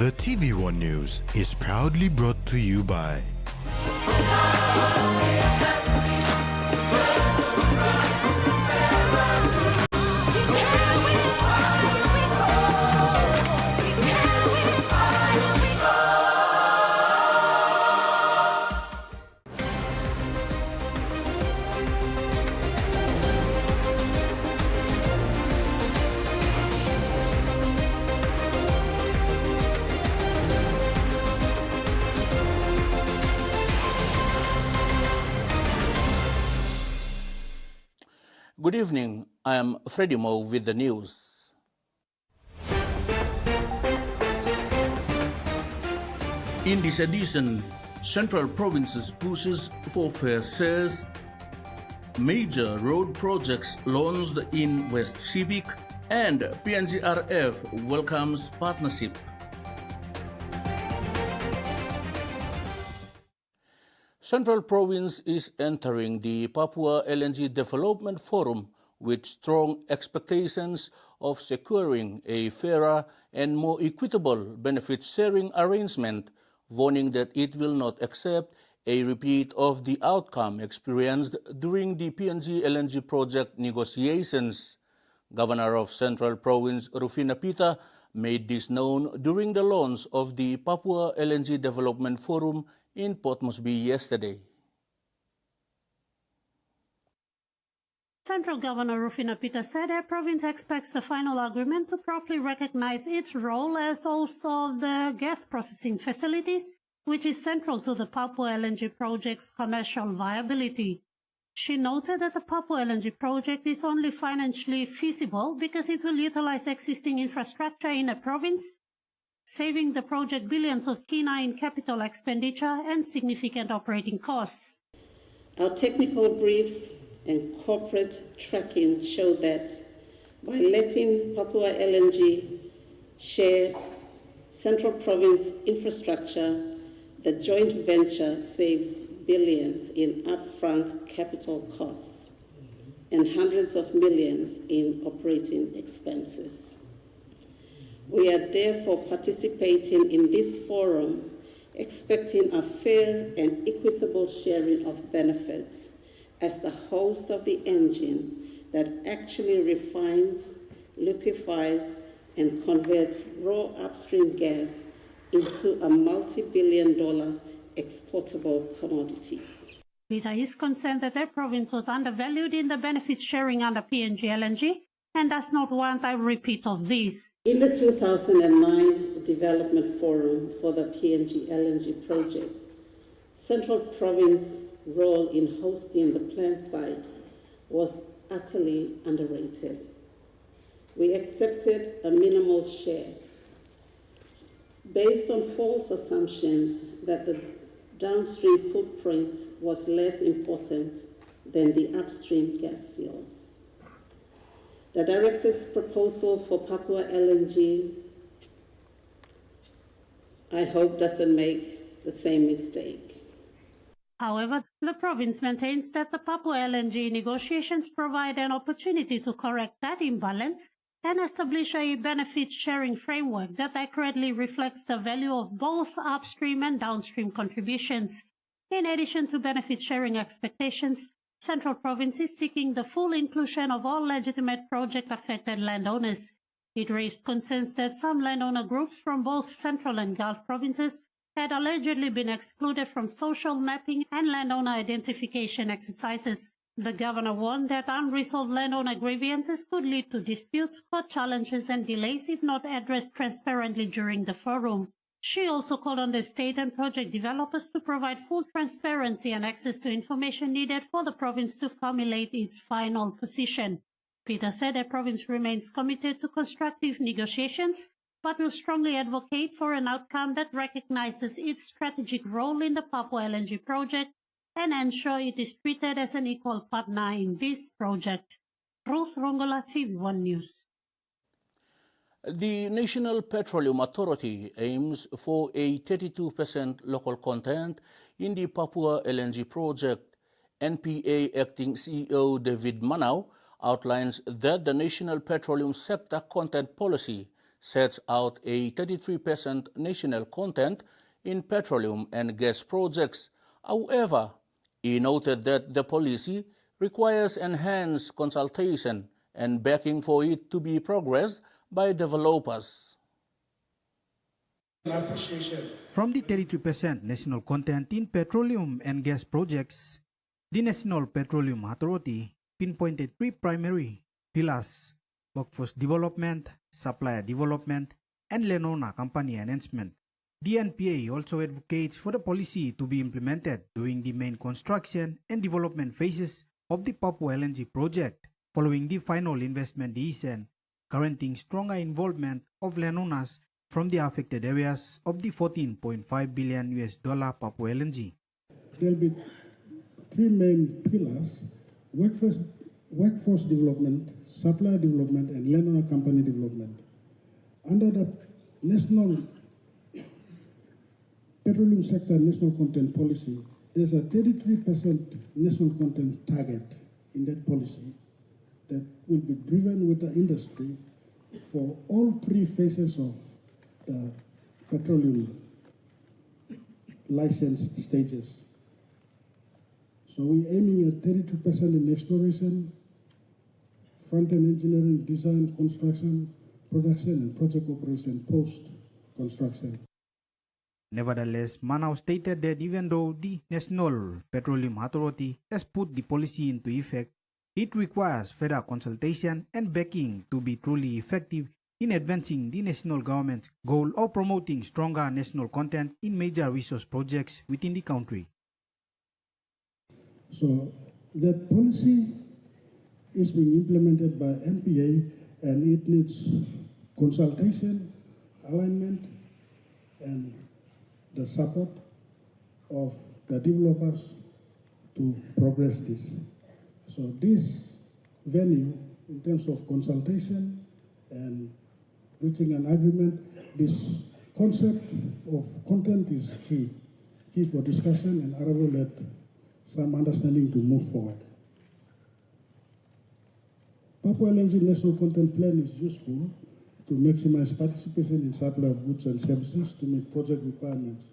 The TVWAN News is proudly brought to you by Good evening, I am Freddie Mo with the news. In this edition, Central Provinces pushes for fair shares, major road projects launched in West Civic, and PNGRF welcomes partnership. Central Province is entering the Papua LNG Development Forum with strong expectations of securing a fairer and more equitable benefit-sharing arrangement, warning that it will not accept a repeat of the outcome experienced during the PNG LNG project negotiations. Governor of Central Province Rufina Pita made this known during the launch of the Papua LNG Development Forum in Port Moresby yesterday. Central Governor Rufina Pita said her province expects the final agreement to properly recognize its role as host of the gas processing facilities, which is central to the Papua LNG project's commercial viability. She noted that the Papua LNG project is only financially feasible because it will utilize existing infrastructure in a province, saving the project billions of kina in capital expenditure and significant operating costs. Our technical briefs and corporate tracking show that by letting Papua LNG share Central Province infrastructure, the joint venture saves billions in upfront capital costs and hundreds of millions in operating expenses. We are therefore participating in this forum, expecting a fair and equitable sharing of benefits as the host of the engine that actually refines, liquefies, and converts raw upstream gas into a multi-billion-dollar exportable commodity. Pita is concerned that their province was undervalued in the benefit sharing under PNG LNG and does not want a repeat of this. In the 2009 Development Forum for the PNG LNG project, Central Province's role in hosting the plant site was utterly underrated. We accepted a minimal share based on false assumptions that the downstream footprint was less important than the upstream gas fields. The director's proposal for Papua LNG, I hope, doesn't make the same mistake. However, the province maintains that the Papua LNG negotiations provide an opportunity to correct that imbalance and establish a benefit-sharing framework that accurately reflects the value of both upstream and downstream contributions. In addition to benefit-sharing expectations, Central Province is seeking the full inclusion of all legitimate project-affected landowners. It raised concerns that some landowner groups from both Central and Gulf provinces had allegedly been excluded from social mapping and landowner identification exercises. The governor warned that unresolved landowner grievances could lead to disputes, court challenges, and delays if not addressed transparently during the forum. She also called on the state and project developers to provide full transparency and access to information needed for the province to formulate its final position. Peter said the province remains committed to constructive negotiations, but will strongly advocate for an outcome that recognizes its strategic role in the Papua LNG project and ensure it is treated as an equal partner in this project. Ruth Rongola, TVWAN News. The National Petroleum Authority aims for a 32% local content in the Papua LNG project. NPA Acting CEO David Manau outlines that the National Petroleum Sector Content Policy sets out a 33% national content in petroleum and gas projects. However, he noted that the policy requires enhanced consultation and backing for it to be progressed by developers. From the 33% national content in petroleum and gas projects, the National Petroleum Authority pinpointed three primary pillars: workforce development, supplier development, and Lenona company enhancement. The NPA also advocates for the policy to be implemented during the main construction and development phases of the Papua LNG project, following the final investment decision, guaranteeing stronger involvement of Lenonas from the affected areas of the $14.5 billion Papua LNG. There will be three main pillars: workforce development, supplier development, and Lenona company development. Under the National Petroleum Sector National Content Policy, there's a 33% national content target in that policy that will be driven with the industry for all three phases of the petroleum license stages. So we're aiming at 32% in exploration, front-end engineering, design, construction, production, and project operation post-construction. Nevertheless, Manau stated that even though the National Petroleum Authority has put the policy into effect, it requires further consultation and backing to be truly effective in advancing the national government's goal of promoting stronger national content in major resource projects within the country. So that policy is being implemented by NPA, and it needs consultation, alignment, and the support of the developers to progress this. So this venue, in terms of consultation and reaching an agreement, this concept of content is key for discussion and arrival at some understanding to move forward. Papua LNG National Content Plan is useful to maximize participation in supply of goods and services to meet project requirements.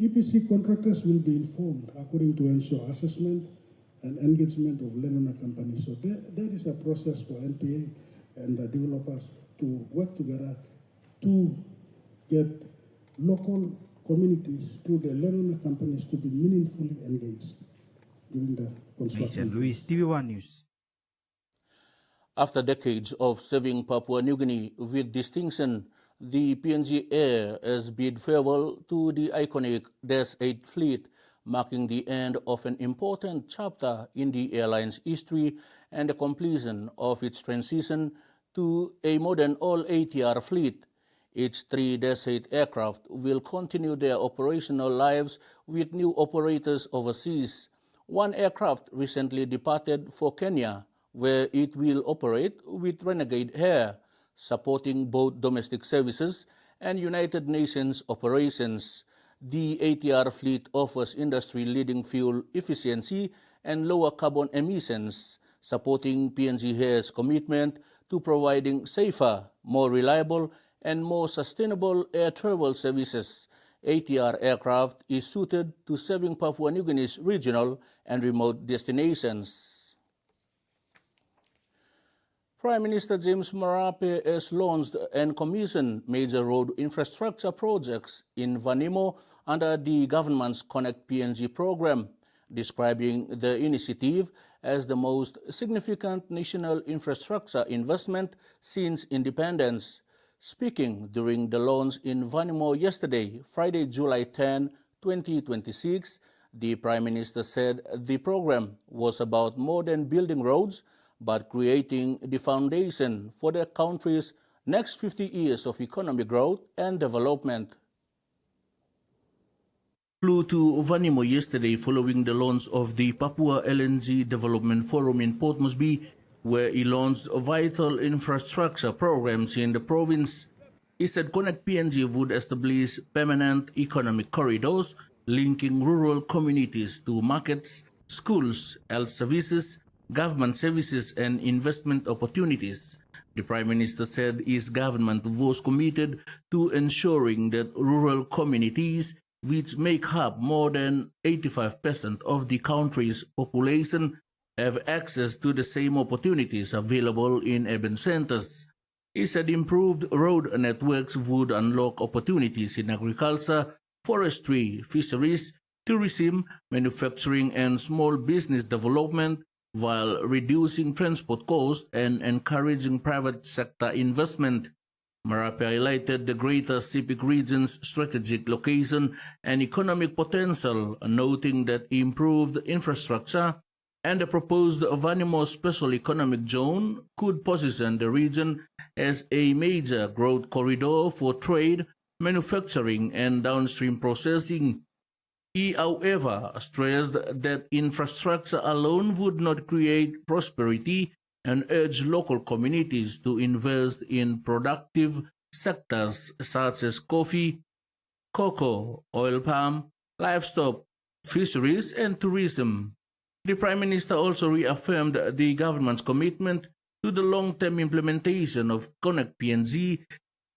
EPC contractors will be informed according to ensure assessment and engagement of Lenona companies. So there is a process for NPA and the developers to work together to get local communities through the Lenona companies to be meaningfully engaged during the construction. Louis, TVWAN News. After decades of serving Papua New Guinea with distinction, the PNG Air has bid farewell to the iconic Dash 8 fleet, marking the end of an important chapter in the airline's history and the completion of its transition to a modern all-ATR fleet. Its three Dash 8 aircraft will continue their operational lives with new operators overseas. One aircraft recently departed for Kenya, where it will operate with Renegade Air, supporting both domestic services and United Nations operations. The ATR fleet offers industry-leading fuel efficiency and lower carbon emissions, supporting PNG Air's commitment to providing safer, more reliable, and more sustainable air travel services. ATR aircraft is suited to serving Papua New Guinea's regional and remote destinations. Prime Minister James Marape has launched and commissioned major road infrastructure projects in Vanimo under the government's Connect PNG program, describing the initiative as the most significant national infrastructure investment since independence. Speaking during the launch in Vanimo yesterday, Friday, July 10, 2026, the Prime Minister said the program was about more than building roads, but creating the foundation for the country's next 50 years of economic growth and development. Flew to Vanimo yesterday following the launch of the Papua LNG Development Forum in Port Moresby, where he launched vital infrastructure programs in the province. He said Connect PNG would establish permanent economic corridors linking rural communities to markets, schools, health services, government services, and investment opportunities. The Prime Minister said his government was committed to ensuring that rural communities, which make up more than 85% of the country's population, have access to the same opportunities available in urban centers. He said improved road networks would unlock opportunities in agriculture, forestry, fisheries, tourism, manufacturing, and small business development, while reducing transport costs and encouraging private sector investment. Marape highlighted the Greater Pacific region's strategic location and economic potential, noting that improved infrastructure and the proposed Vanimo Special Economic Zone could position the region as a major growth corridor for trade, manufacturing, and downstream processing. He, however, stressed that infrastructure alone would not create prosperity and urged local communities to invest in productive sectors such as coffee, cocoa, oil palm, livestock, fisheries, and tourism. The Prime Minister also reaffirmed the government's commitment to the long-term implementation of Connect PNG,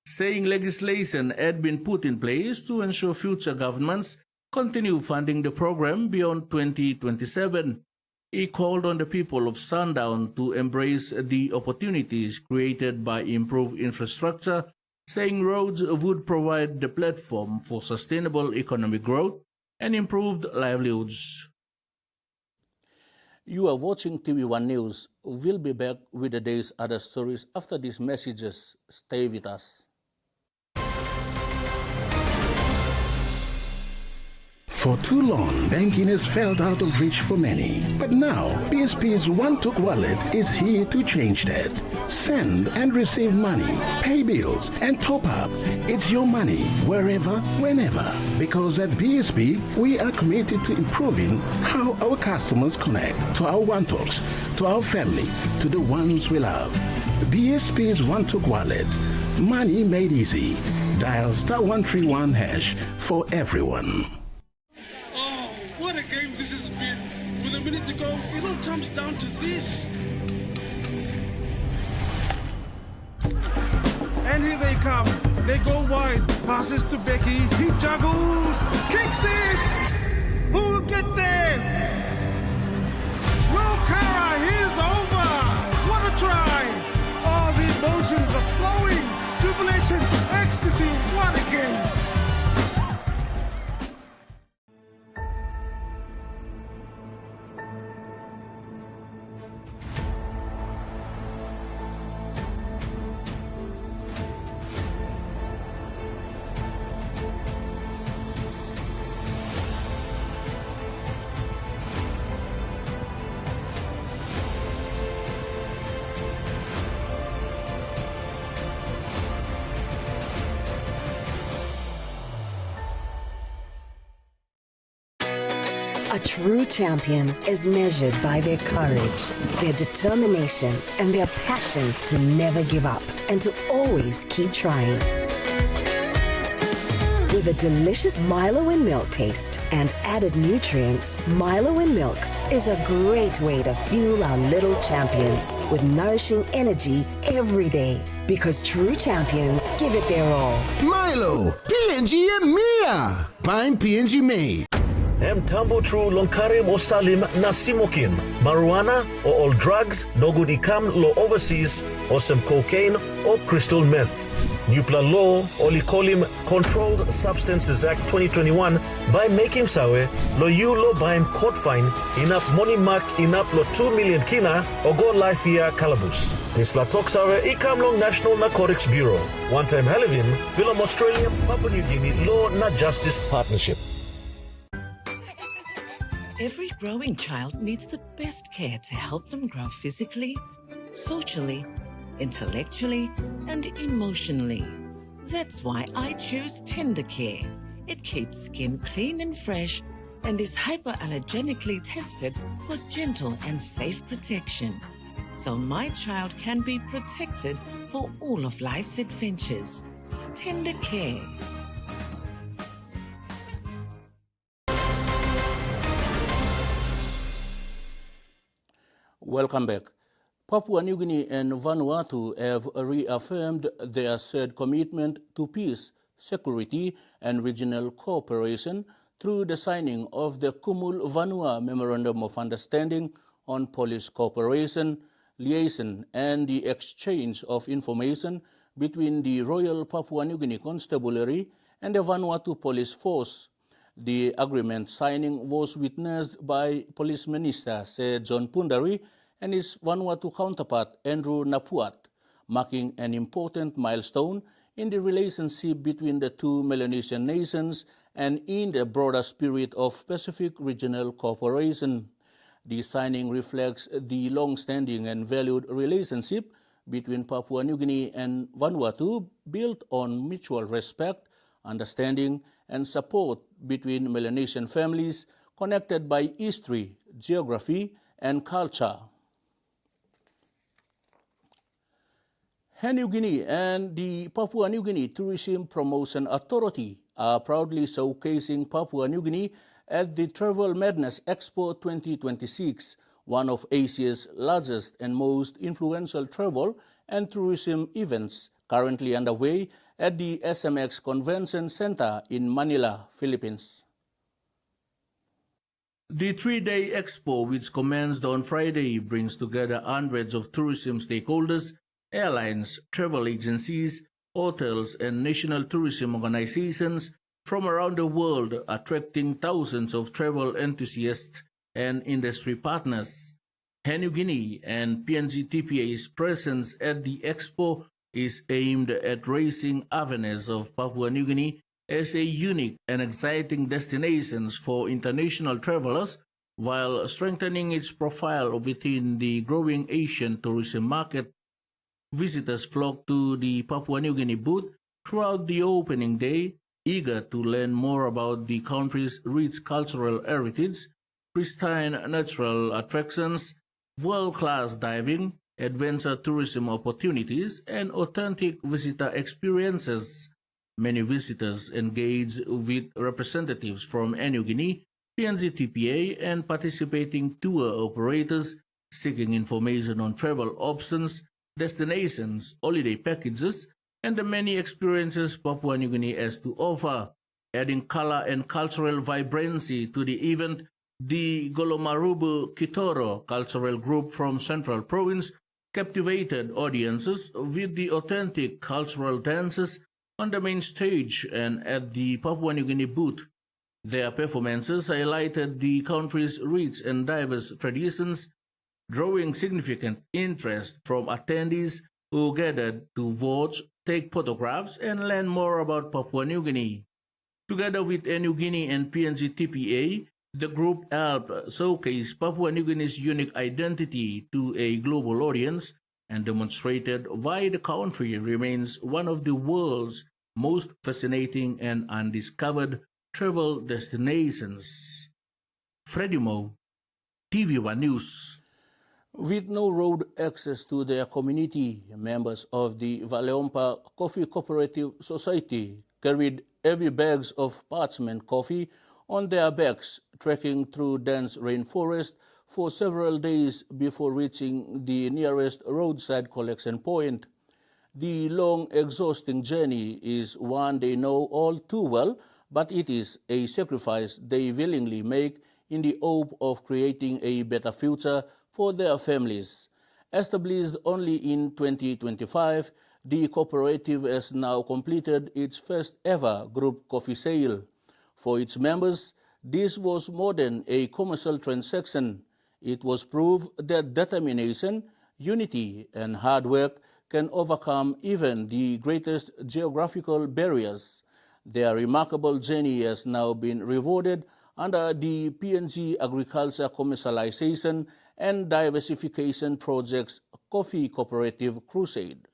saying legislation had been put in place to ensure future governments continue funding the program beyond 2027. He called on the people of Sundown to embrace the opportunities created by improved infrastructure, saying roads would provide the platform for sustainable economic growth and improved livelihoods. You are watching TV1 News. We'll be back with the day's other stories after these messages. Stay with us. For too long, banking has felt out of reach for many. But now, BSP's One-Took Wallet is here to change that. Send and receive money, pay bills, and top up. It's your money, wherever, whenever. Because at BSP, we are committed to improving how our customers connect to our One-Talks, to our family, to the ones we love. BSP's One-Took Wallet. Money made easy. Dial *131# for everyone. What a game this has been. With a minute to go, it all comes down to this. And here they come. They go wide. Passes to Becky. He juggles. Kicks it. Who will get there? No, Kara. He's over. What a try. All the emotions are flowing. Jubilation. Ecstasy. What a game. A true champion is measured by their courage, their determination, and their passion to never give up and to always keep trying. With a delicious Milo in milk taste and added nutrients, Milo in milk is a great way to fuel our little champions with nourishing energy every day. Because true champions give it their all. Milo, PNG and Mia. Pine PNG made. Tambo true lonkare mo salim na simokin. Marijuana or all drugs no good ikam lo overseas or some cocaine or crystal meth. Nupla law or likolim Controlled Substances Act 2021 by making sawe lo you lo baim court fine enough money mark enough lo 2 million kina or go life year calabus. This platok sawe ikam long National Narcotics Bureau. One time Halivin, Bilom Australia, Papua New Guinea Law Na Justice Partnership. Every growing child needs the best care to help them grow physically, socially, intellectually, and emotionally. That's why I choose Tender Care. It keeps skin clean and fresh and is hypoallergenically tested for gentle and safe protection. So my child can be protected for all of life's adventures. Tender Care. Welcome back. Papua New Guinea and Vanuatu have reaffirmed their shared commitment to peace, security, and regional cooperation through the signing of the Kumul Vanua Memorandum of Understanding on Police Cooperation, Liaison, and the exchange of information between the Royal Papua New Guinea Constabulary and the Vanuatu Police Force. The agreement signing was witnessed by Police Minister Sir John Pundari and his Vanuatu counterpart Andrew Napuat, marking an important milestone in the relationship between the two Melanesian nations and in the broader spirit of Pacific regional cooperation. The signing reflects the long-standing and valued relationship between Papua New Guinea and Vanuatu built on mutual respect, understanding, and support between Melanesian families connected by history, geography, and culture. New Guinea and the Papua New Guinea Tourism Promotion Authority are proudly showcasing Papua New Guinea at the Travel Madness Expo 2026, one of Asia's largest and most influential travel and tourism events currently underway at the SMX Convention Center in Manila, Philippines. The three-day expo, which commenced on Friday, brings together hundreds of tourism stakeholders, airlines, travel agencies, hotels, and national tourism organizations from around the world, attracting thousands of travel enthusiasts and industry partners. New Guinea and PNG TPA's presence at the expo is aimed at raising awareness of Papua New Guinea as a unique and exciting destination for international travelers, while strengthening its profile within the growing Asian tourism market. Visitors flocked to the Papua New Guinea booth throughout the opening day, eager to learn more about the country's rich cultural heritage, pristine natural attractions, world-class diving, adventure tourism opportunities, and authentic visitor experiences. Many visitors engaged with representatives from New Guinea, PNG TPA, and participating tour operators seeking information on travel options, destinations, holiday packages, and the many experiences Papua New Guinea has to offer. Adding color and cultural vibrancy to the event, the Golomarubu Kitoro cultural group from Central Province captivated audiences with the authentic cultural dances on the main stage and at the Papua New Guinea booth. Their performances highlighted the country's rich and diverse traditions, drawing significant interest from attendees who gathered to watch, take photographs, and learn more about Papua New Guinea. Together with New Guinea and PNG TPA, the group helped showcase Papua New Guinea's unique identity to a global audience and demonstrated why the country remains one of the world's most fascinating and undiscovered travel destinations. Freddie Mo, TVWAN News. With no road access to their community, members of the Valeompa Coffee Cooperative Society carried heavy bags of parchment coffee on their backs, trekking through dense rainforest for several days before reaching the nearest roadside collection point. The long, exhausting journey is one they know all too well, but it is a sacrifice they willingly make in the hope of creating a better future for their families. Established only in 2025, the cooperative has now completed its first ever group coffee sale. For its members, this was more than a commercial transaction. It was proof that determination, unity, and hard work can overcome even the greatest geographical barriers. Their remarkable journey has now been rewarded under the PNG Agriculture Commercialization and Diversification Project's Coffee Cooperative Crusade.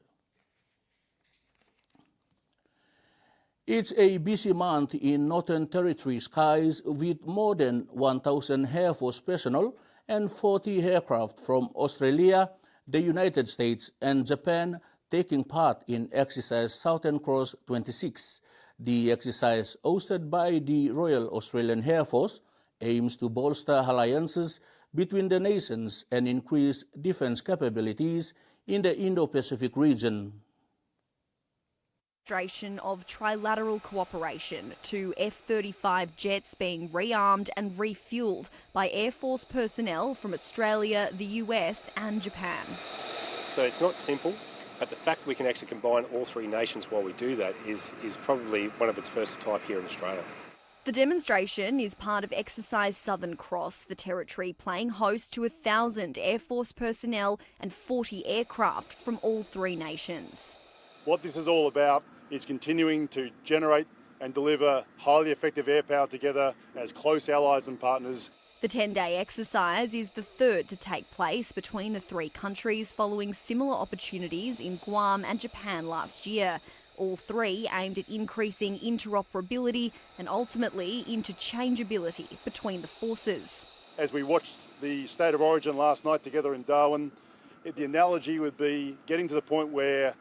It's a busy month in Northern Territory skies with more than 1,000 Air Force personnel and 40 aircraft from Australia, the United States, and Japan taking part in Exercise Southern Cross 26. The exercise, hosted by the Royal Australian Air Force, aims to bolster alliances between the nations and increase defense capabilities in the Indo-Pacific region. Demonstration of trilateral cooperation, 2 F-35 jets being rearmed and refueled by Air Force personnel from Australia, the US and Japan. So it's not simple, but the fact that we can actually combine all three nations while we do that is probably one of its first type here in Australia. The demonstration is part of Exercise Southern Cross, the territory playing host to 1,000 Air Force personnel and 40 aircraft from all three nations. What this is all about is continuing to generate and deliver highly effective air power together as close allies and partners. The 10-day exercise is the third to take place between the three countries following similar opportunities in Guam and Japan last year. All three aimed at increasing interoperability and ultimately interchangeability between the forces. As we watched the State of Origin last night together in Darwin, the analogy would be getting to the point where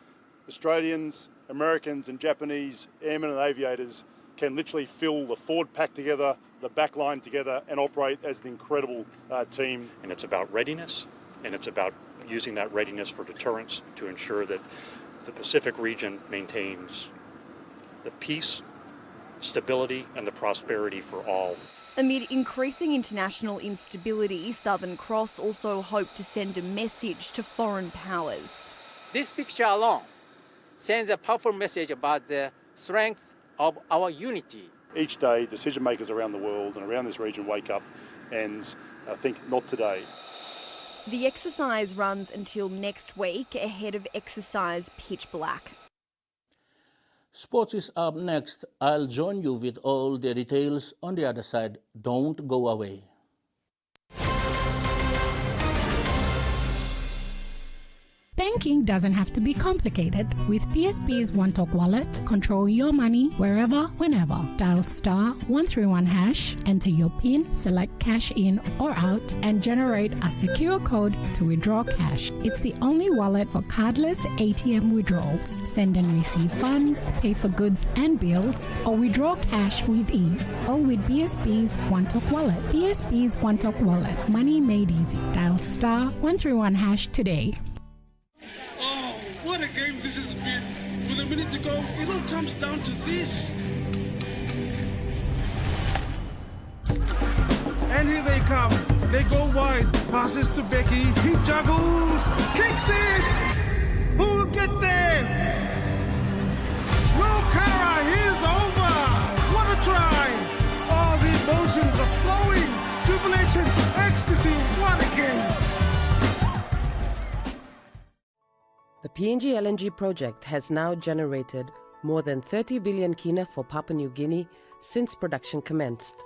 Australians, Americans and Japanese airmen and aviators can literally fill the forward pack together, the back line together and operate as an incredible team. And it's about readiness, and it's about using that readiness for deterrence to ensure that the Pacific region maintains the peace, stability and the prosperity for all. Amid increasing international instability, Southern Cross also hoped to send a message to foreign powers. This picture alone sends a powerful message about the strength of our unity. Each day, decision makers around the world and around this region wake up and think, not today. The exercise runs until next week ahead of Exercise Pitch Black. Sports is up next. I'll join you with all the details on the other side. Don't go away. Banking doesn't have to be complicated. With PSP's OneTalk Wallet, control your money wherever, whenever. Dial *131#, enter your PIN, select cash in or out, and generate a secure code to withdraw cash. It's the only wallet for cardless ATM withdrawals. Send and receive funds, pay for goods and bills, or withdraw cash with ease. All with PSP's OneTalk Wallet. PSP's OneTalk Wallet. Money made easy. Dial *131# today. What a game this has been. With a minute to go, it all comes down to this. And here they come. They go wide. Passes to Becky. He juggles. Kicks it. Who will get there? No, Kara. He's over. What a try. All the emotions are flowing. Jubilation. Ecstasy. What a game. The PNG LNG project has now generated more than 30 billion kina for Papua New Guinea since production commenced.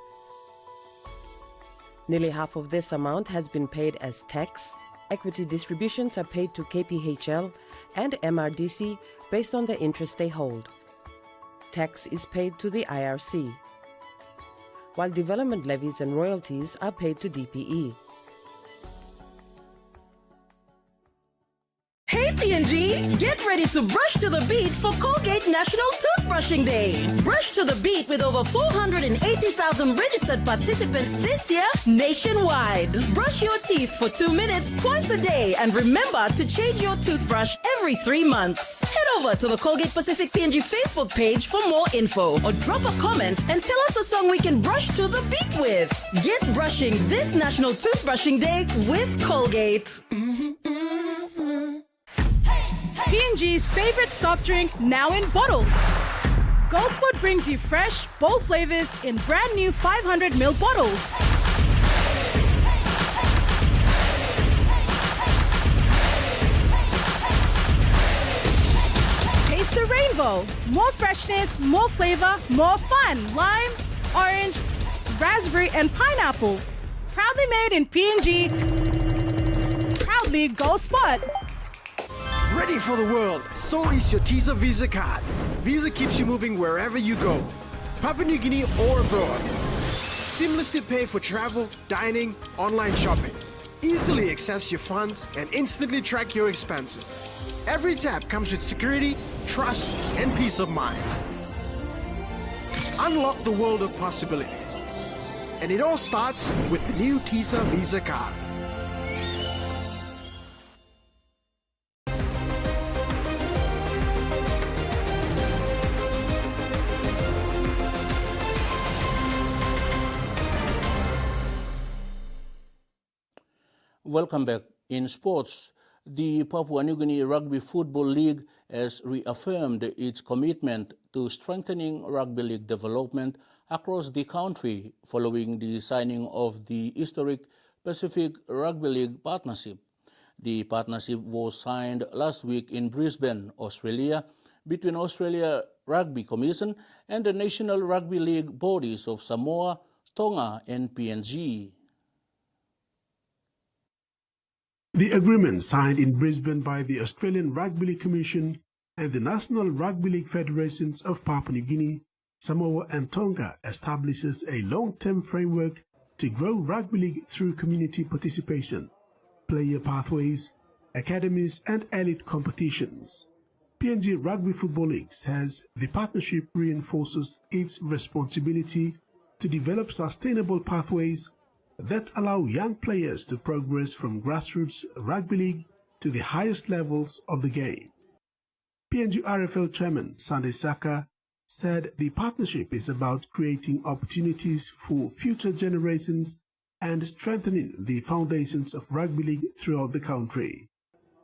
Nearly half of this amount has been paid as tax. Equity distributions are paid to KPHL and MRDC based on the interest they hold. Tax is paid to the IRC, while development levies and royalties are paid to DPE. Hey PNG, get ready to brush to the beat for Colgate National Toothbrushing Day. Brush to the beat with over 480,000 registered participants this year nationwide. Brush your teeth for 2 minutes twice a day and remember to change your toothbrush every 3 months. Head over to the Colgate Pacific PNG Facebook page for more info or drop a comment and tell us a song we can brush to the beat with. Get brushing this National Toothbrushing Day with Colgate. PNG's favorite soft drink now in bottles. GoldSport brings you fresh, bold flavors in brand new 500ml bottles. Taste the rainbow. More freshness, more flavor, more fun. Lime, orange, raspberry, and pineapple. Proudly made in PNG. Proudly GoldSport. Ready for the world, so is your TISA Visa card. Visa keeps you moving wherever you go, Papua New Guinea or abroad. Seamlessly pay for travel, dining, online shopping. Easily access your funds and instantly track your expenses. Every tap comes with security, trust, and peace of mind. Unlock the world of possibilities. And it all starts with the new TISA Visa card. Welcome back. In sports, the Papua New Guinea Rugby Football League has reaffirmed its commitment to strengthening rugby league development across the country following the signing of the historic Pacific Rugby League Partnership. The partnership was signed last week in Brisbane, Australia, between Australia Rugby Commission and the National Rugby League bodies of Samoa, Tonga and PNG. The agreement signed in Brisbane by the Australian Rugby League Commission and the National Rugby League Federations of Papua New Guinea, Samoa and Tonga establishes a long-term framework to grow rugby league through community participation, player pathways, academies and elite competitions. PNG Rugby Football League says the partnership reinforces its responsibility to develop sustainable pathways that allow young players to progress from grassroots rugby league to the highest levels of the game. PNG RFL Chairman Sunday Saka said the partnership is about creating opportunities for future generations and strengthening the foundations of rugby league throughout the country.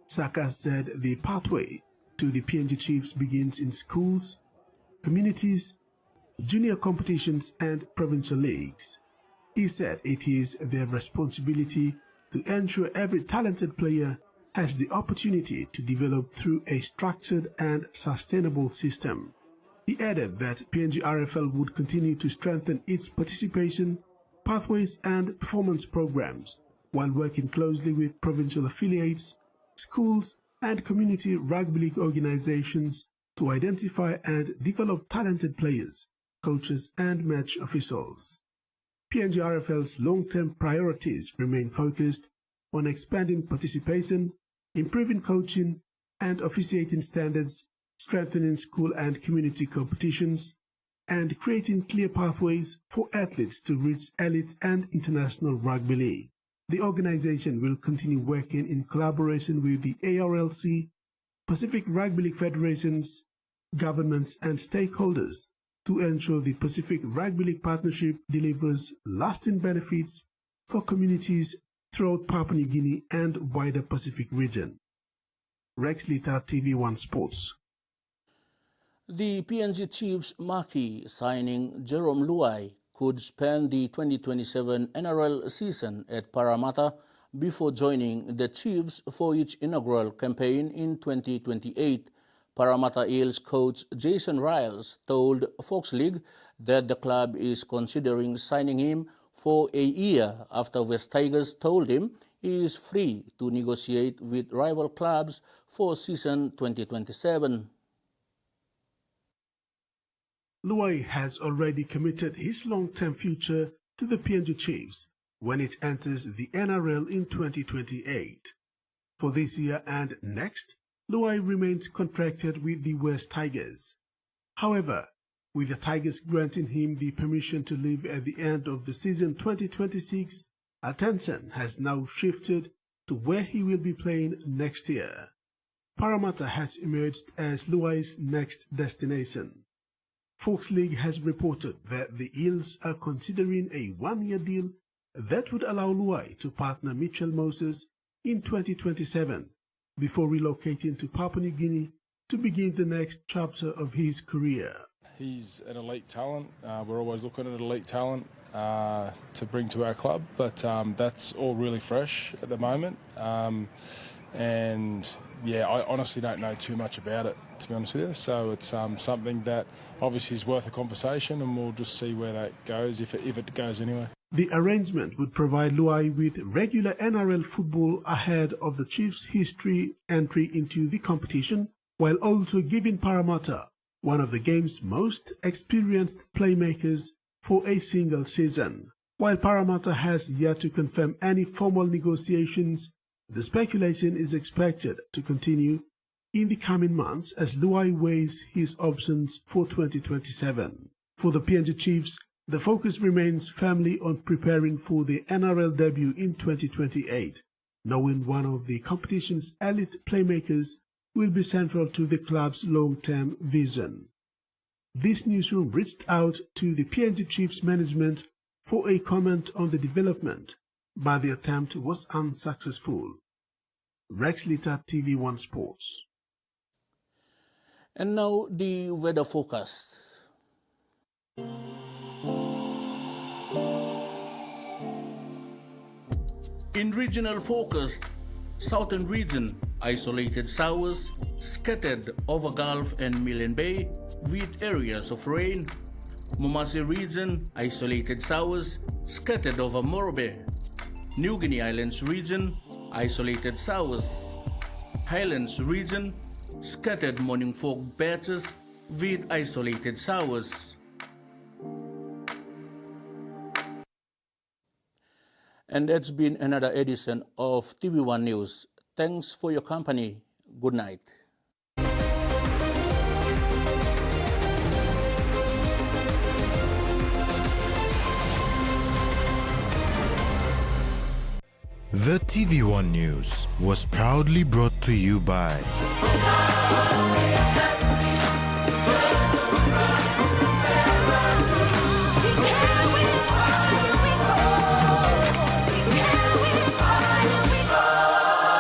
Saka said the pathway to the PNG Chiefs begins in schools, communities, junior competitions and provincial leagues. He said it is their responsibility to ensure every talented player has the opportunity to develop through a structured and sustainable system. He added that PNG RFL would continue to strengthen its participation, pathways and performance programs while working closely with provincial affiliates, schools and community rugby league organizations to identify and develop talented players, coaches and match officials. PNG RFL's long-term priorities remain focused on expanding participation, improving coaching and officiating standards, strengthening school and community competitions, and creating clear pathways for athletes to reach elite and international rugby league. The organization will continue working in collaboration with the ARLC, Pacific Rugby League Federations, governments and stakeholders to ensure the Pacific Rugby League Partnership delivers lasting benefits for communities throughout Papua New Guinea and wider Pacific region. Rex Lita, TVWAN Sports. The PNG Chiefs marquee signing Jerome Luai could spend the 2027 NRL season at Parramatta before joining the Chiefs for its inaugural campaign in 2028. Parramatta Eels coach Jason Riles told Fox League that the club is considering signing him for a year after West Tigers told him he is free to negotiate with rival clubs for season 2027. Luai has already committed his long-term future to the PNG Chiefs when it enters the NRL in 2028. For this year and next, Luai remains contracted with the West Tigers. However, with the Tigers granting him the permission to leave at the end of the season 2026, attention has now shifted to where he will be playing next year. Parramatta has emerged as Luai's next destination. Fox League has reported that the Eels are considering a one-year deal that would allow Luai to partner Mitchell Moses in 2027 before relocating to Papua New Guinea to begin the next chapter of his career. He's an elite talent. We're always looking at elite talent to bring to our club, but that's all really fresh at the moment. And yeah, I honestly don't know too much about it, to be honest with you. So it's something that obviously is worth a conversation, and we'll just see where that goes, if it goes anywhere. The arrangement would provide Luai with regular NRL football ahead of the Chiefs' history entry into the competition, while also giving Parramatta one of the game's most experienced playmakers for a single season. While Parramatta has yet to confirm any formal negotiations, the speculation is expected to continue in the coming months as Luai weighs his options for 2027. For the PNG Chiefs, The focus remains firmly on preparing for the NRL debut in 2028, knowing one of the competition's elite playmakers will be central to the club's long-term vision. This newsroom reached out to the PNG Chiefs management for a comment on the development, but the attempt was unsuccessful. Rex Litter, TVWAN Sports. And now the weather forecast. In regional forecast, southern region, isolated showers scattered over Gulf and Milne Bay with areas of rain. Momase region, isolated showers scattered over Morobe. New Guinea Islands region, isolated showers. Highlands region, scattered morning fog patches with isolated showers. And that's been another edition of TV1 News. Thanks for your company. Good night. The TV1 News was proudly brought to you by